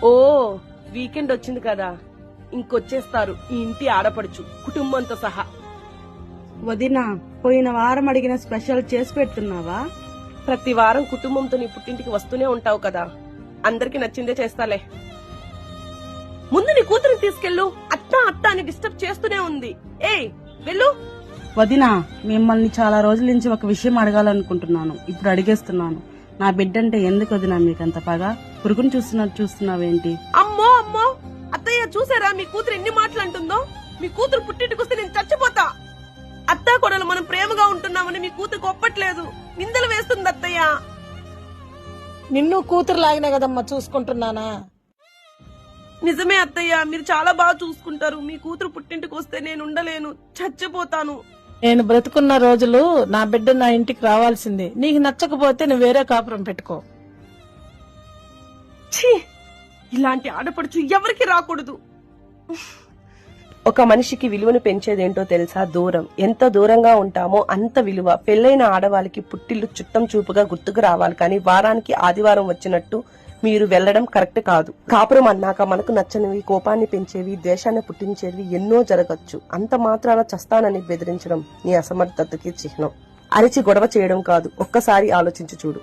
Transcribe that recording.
ఓ weekend వచ్చింది కదా, ఇంకొచ్చేస్తారు ఈ ఇంటి ఆడపడుచు కుటుంబంతో సహా. వదినా, పోయిన వారం అడిగిన స్పెషల్ చేసి పెడుతున్నావా? ప్రతి వారం కుటుంబంతో నీ పుట్టింటికి వస్తూనే ఉంటావు కదా, అందరికి నచ్చిందే చేస్తాలే. ముందు నీ కూతురిని తీసుకెళ్ళు, అత్త అత్త అని డిస్టర్బ్ చేస్తూనే ఉంది. ఏయ్ వెళ్ళు. వదినా, మిమ్మల్ని చాలా రోజుల నుంచి ఒక విషయం అడగాలనుకుంటున్నాను, ఇప్పుడు అడిగేస్తున్నాను. నా బిడ్డంటే ఎందుకు వదినా మీకంత పగ? పురుగును చూస్తున్నావేంటి? అమ్మో అమ్మో, అత్తయ్య చూసారా మీ కూతురు ఎన్ని మాటలు అంటుందో? మీ కూతురు పుట్టింటికి వస్తే నేను చచ్చిపోతా. అత్తా కొడలు మనం ప్రేమగా ఉంటున్నామని మీ కూతురు ఒప్పట్లేదు, నిందలు వేస్తుంది అత్తయ్య. నిన్ను కూతురు లాగినా కదమ్మా చూసుకుంటున్నానా? నిజమే అత్తయ్య, మీరు చాలా బాగా చూసుకుంటారు. మీ కూతురు పుట్టింటికి వస్తే నేను ఉండలేను, చచ్చిపోతాను. నేను బ్రతుకున్న రోజులు నా బిడ్డ నా ఇంటికి రావాల్సిందే. నీకు నచ్చకపోతే నువ్వు వేరే కాపురం పెట్టుకో. ఛీ, ఇలాంటి ఆడపడుచు ఎవరికి రాకూడదు. ఒక మనిషికి విలువను పెంచేదేంటో తెలుసా? దూరం. ఎంత దూరంగా ఉంటామో అంత విలువ. పెళ్లైన ఆడవాళ్ళకి పుట్టిల్లు చుట్టం చూపుగా గుర్తుకు రావాలి, కానీ వారానికి ఆదివారం వచ్చినట్టు మీరు వెళ్లడం కరెక్ట్ కాదు. కాపురం అన్నాక మనకు నచ్చనివి, కోపాన్ని పెంచేవి, ద్వేషాన్ని పుట్టించేవి ఎన్నో జరగచ్చు. అంత మాత్రాన చస్తానని బెదిరించడం నీ అసమర్థతకి చిహ్నం. అరిచి గొడవ చేయడం కాదు, ఒక్కసారి ఆలోచించి చూడు.